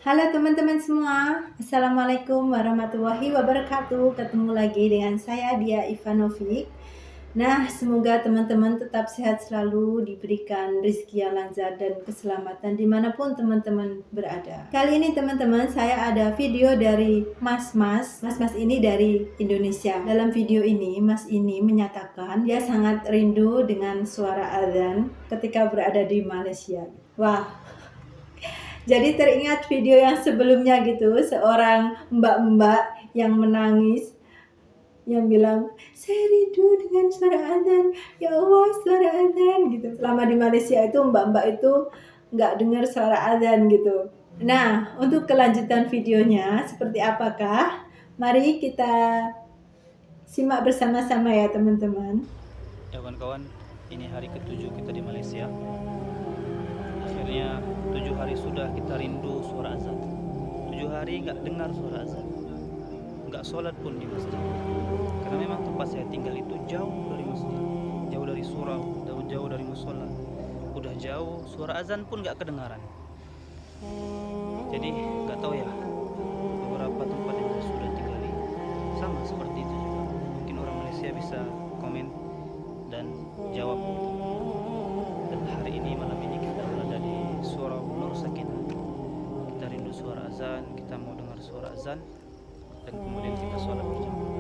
Halo teman-teman semua, Assalamualaikum warahmatullahi wabarakatuh. Ketemu lagi dengan saya Dia Ivanovic. Nah, semoga teman-teman tetap sehat selalu, diberikan rezeki yang lancar dan keselamatan dimanapun teman-teman berada. Kali ini teman-teman, saya ada video dari Mas ini dari Indonesia. Dalam video ini, Mas ini menyatakan dia sangat rindu dengan suara azan ketika berada di Malaysia. Wah, jadi teringat video yang sebelumnya gitu, seorang mbak-mbak yang menangis, yang bilang, saya rindu dengan suara azan, ya Allah suara azan gitu. Selama di Malaysia itu mbak-mbak itu nggak dengar suara azan gitu. Nah, untuk kelanjutan videonya seperti apakah? Mari kita simak bersama-sama ya teman-teman. Ya kawan-kawan, ini hari ke-7 kita di Malaysia. Akhirnya 7 hari sudah kita rindu suara azan. 7 hari nggak dengar suara azan, nggak sholat pun di masjid. Karena memang tempat saya tinggal itu jauh dari masjid, jauh dari surau, jauh dari musola. Udah jauh, suara azan pun nggak kedengaran. Jadi nggak tahu ya, beberapa tempat yang saya sudah tinggali sama seperti itu juga. Mungkin orang Malaysia bisa komen dan jawab. Dan hari ini, malam ini kita berada di Surau Nur Sakinah. Kita rindu suara azan, kita mau dengar suara azan, dan kemudian kita sholat berjamaah.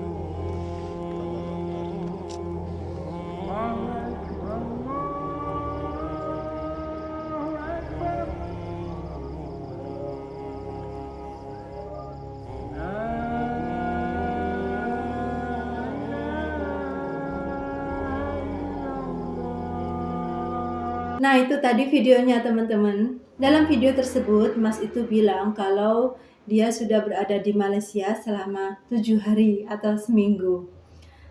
Nah, itu tadi videonya teman-teman. Dalam video tersebut, Mas itu bilang kalau dia sudah berada di Malaysia selama 7 hari atau seminggu.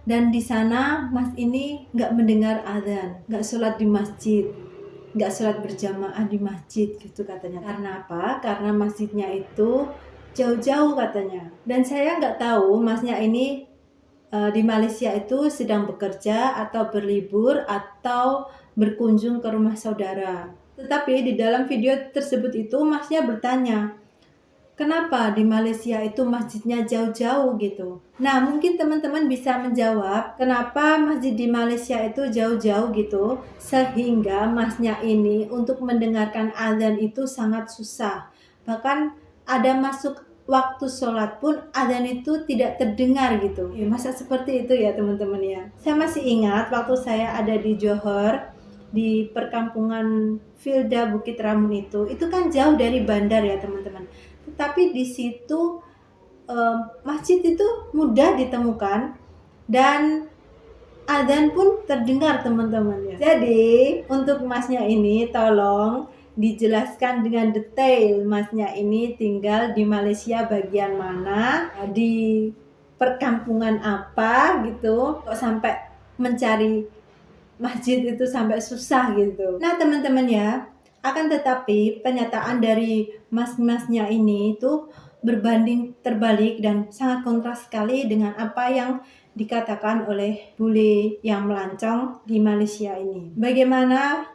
Dan di sana Mas ini nggak mendengar azan, nggak sholat di masjid, nggak sholat berjamaah di masjid gitu katanya. Karena apa? Karena masjidnya itu jauh-jauh katanya. Dan saya nggak tahu Masnya ini di Malaysia itu sedang bekerja atau berlibur atau berkunjung ke rumah saudara. Tetapi di dalam video tersebut itu Masnya bertanya, kenapa di Malaysia itu masjidnya jauh-jauh gitu. Nah, mungkin teman-teman bisa menjawab kenapa masjid di Malaysia itu jauh-jauh gitu, sehingga Masnya ini untuk mendengarkan azan itu sangat susah. Bahkan ada masuk waktu sholat pun azan itu tidak terdengar gitu. Ya, masa seperti itu ya teman-teman ya. Saya masih ingat waktu saya ada di Johor, di perkampungan Filda Bukit Ramun itu kan jauh dari bandar ya teman-teman. Tetapi di situ masjid itu mudah ditemukan dan azan pun terdengar teman-teman ya. Jadi untuk Masnya ini tolong dijelaskan dengan detail Masnya ini tinggal di Malaysia bagian mana, di perkampungan apa gitu, kok sampai mencari masjid itu sampai susah gitu. Nah teman-teman ya, akan tetapi pernyataan dari mas-masnya ini itu berbanding terbalik dan sangat kontras sekali dengan apa yang dikatakan oleh bule yang melancong di Malaysia ini. Bagaimana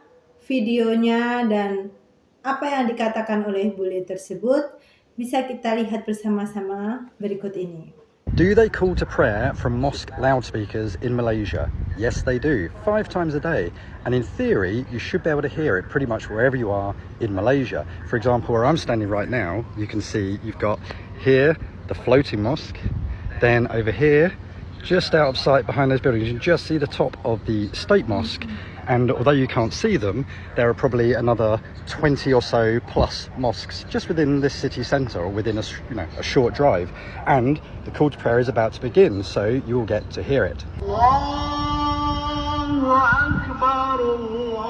videonya dan apa yang dikatakan oleh bule tersebut bisa kita lihat bersama-sama berikut ini. Do they call to prayer from mosque loudspeakers in Malaysia? Yes, they do, 5 times a day. And in theory, you should be able to hear it pretty much wherever you are in Malaysia. For example, where I'm standing right now, you can see you've got here the floating mosque, then over here, just out of sight behind those buildings, you can just see the top of the state mosque. And although you can't see them, there are probably another 20 or so plus mosques just within this city centre or within a short drive. And the call to prayer is about to begin, so you will get to hear it. Allahu Akbar, Allahu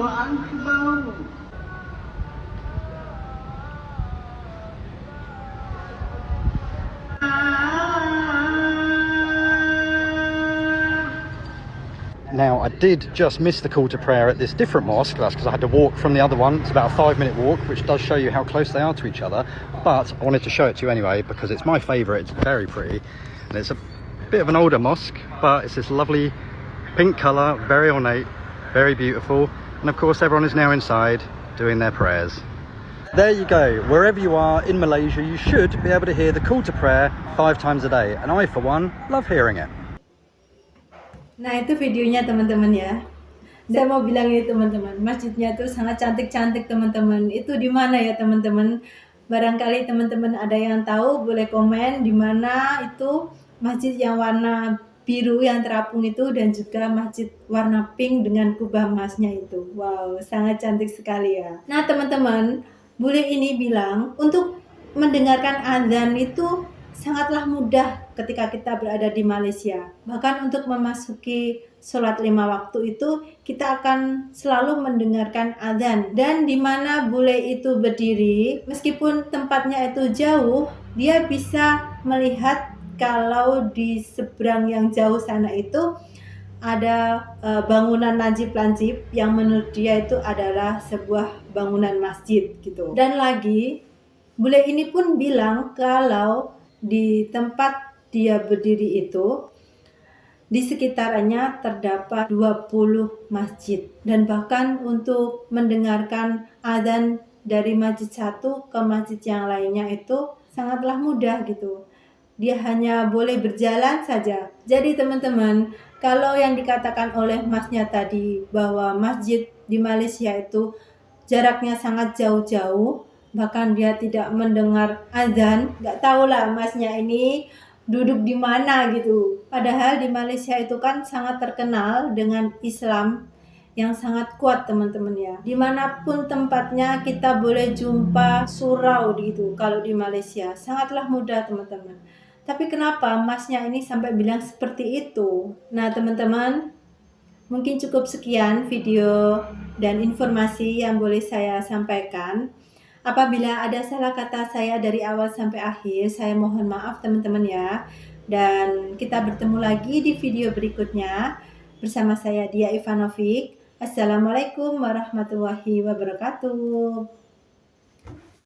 Akbar. Now, I did just miss the call to prayer at this different mosque. That's because I had to walk from the other one. It's about a 5-minute walk, which does show you how close they are to each other. But I wanted to show it to you anyway because it's my favourite. It's very pretty. And it's a bit of an older mosque, but it's this lovely pink colour, very ornate. Very beautiful. And of course everyone is now inside doing their prayers. There you go. Wherever you are in Malaysia, you should be able to hear the call to prayer 5 times a day. And I, for one, love hearing it. Nah, itu videonya teman-teman ya. Saya mau bilang ini teman-teman, masjidnya tuh sangat cantik-cantik teman-teman. Itu di mana ya teman-teman? Barangkali teman-teman ada yang tahu, boleh komen di mana itu masjid yang warna biru yang terapung itu, dan juga masjid warna pink dengan kubah emasnya itu. Wow, sangat cantik sekali ya. Nah teman-teman, bule ini bilang untuk mendengarkan azan itu sangatlah mudah ketika kita berada di Malaysia. Bahkan untuk memasuki sholat 5 waktu itu kita akan selalu mendengarkan azan. Dan di mana bule itu berdiri, meskipun tempatnya itu jauh, dia bisa melihat kalau di seberang yang jauh sana itu ada bangunan lancip-lancip yang menurut dia itu adalah sebuah bangunan masjid gitu. Dan lagi bule ini pun bilang kalau di tempat dia berdiri itu di sekitarnya terdapat 20 masjid, dan bahkan untuk mendengarkan azan dari masjid satu ke masjid yang lainnya itu sangatlah mudah gitu. Dia hanya boleh berjalan saja. Jadi teman-teman, kalau yang dikatakan oleh masnya tadi bahwa masjid di Malaysia itu jaraknya sangat jauh-jauh, bahkan dia tidak mendengar azan, nggak tahulah masnya ini duduk di mana gitu. Padahal di Malaysia itu kan sangat terkenal dengan Islam yang sangat kuat teman-teman ya. Dimanapun tempatnya kita boleh jumpa surau gitu kalau di Malaysia. Sangatlah mudah teman-teman. Tapi kenapa masnya ini sampai bilang seperti itu? Nah teman-teman, mungkin cukup sekian video dan informasi yang boleh saya sampaikan. Apabila ada salah kata saya dari awal sampai akhir, saya mohon maaf teman-teman ya. Dan kita bertemu lagi di video berikutnya bersama saya Dia Ivanovic. Assalamualaikum warahmatullahi wabarakatuh.